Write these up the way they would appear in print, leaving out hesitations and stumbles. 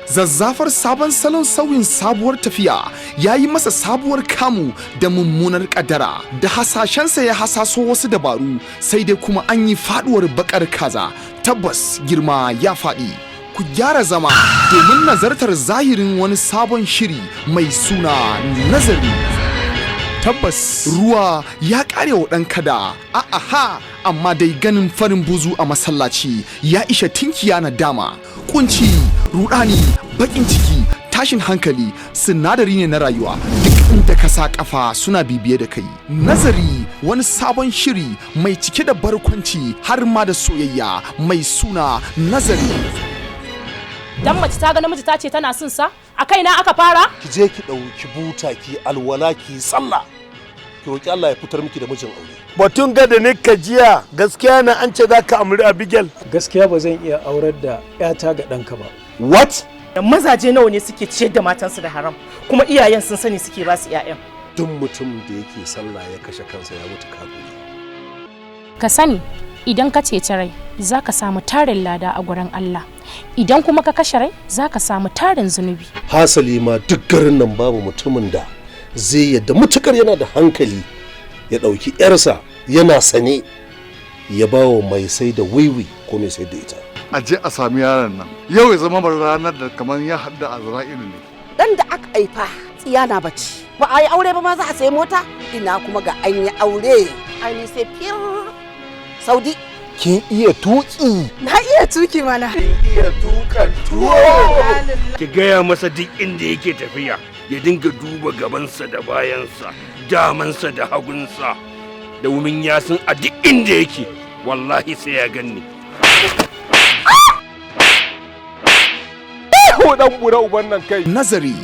Zazzafar sabon salon sauyin sabuwar tafiya ya yi masa sabuwar kamu da mummunar kadara da hasashensa ya hasaso wasu dabaru sai dai kuma an yi faduwar bakar kaza tabbas girma ya faɗi. Ku gyara zama domin nazartar zahirin wani sabon shiri mai suna nazari. Tabbas ruwa ya kare wa ɗan kada aha amma dai ganin farin buzu a masallaci ya isha tinkiya na dama. Kunci, rudani, bakin ciki, tashin hankali sinadari ne na rayuwa duk inda ka sa kafa suna bibiye da kai. Nazari wani sabon shiri mai cike da barkwanci har ma da soyayya mai suna nazari. Dan mace ta ga namiji ta ce tana son sa a kaina aka fara? Ki je ki ɗauki buta ki alwala ki sallah ki roki Allah ya fitar miki da mijin aure. Batun ga da nika jiya gaskiya na an ce za ka amuri Abigail. Gaskiya ba zan iya aurar da 'yata ga ɗanka ba. What? Mazaje nawa ne suke ciyar da matansu da haram kuma iyayen sun sani suke ba su 'ya'yan. Duk mutum da yake sallah ya kashe kansa ya mutu kafiri. Ka sani idan ka ceci rai za ka samu tarin lada a gurin Allah idan kuma ka kashe rai za ka samu tarin zunubi. Hasali ma duk garin nan babu mutumin da zai yadda mutukar yana da hankali ya ɗauki 'yarsa yana sane ya ba wa mai sai da wiwi ko mai sai da ita. A je a sami yaron nan yau ya zama ranar da kamar ya hadda Azra'ilu ne. Dan da aka haifa tsiya na bacci ba a yi aure ba ma za a sayi mota ina kuma ga an yi aure an yi sai fir Saudi. Kin iya tuki? Na iya tuki mana. Kin iya tukan tuwo? Ki gaya masa duk inda yake tafiya ya dinga duba gabansa da bayansa damansa da hagunsa domin ya san a duk inda yake wallahi sai ya ganni. Dan bura uban nan kai. Nazari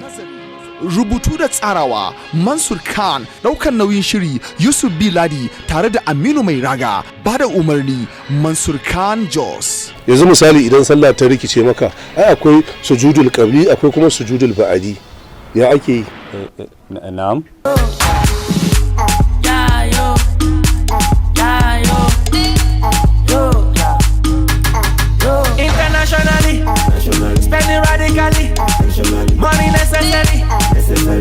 rubutu da tsarawa Mansur Khan, daukan nauyin shiri Yusuf Biladi tare da Aminu Mai Raga, bada umarni Mansur Khan Jos. Yanzu misali idan sallah ta rikice maka ai akwai sujudul qabli akwai kuma sujudul ba'adi. Ya ake yi? Na'am. Internationally, spending radically, money necessary,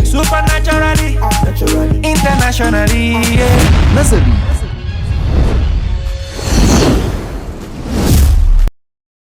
supernaturally, internationally. Nazari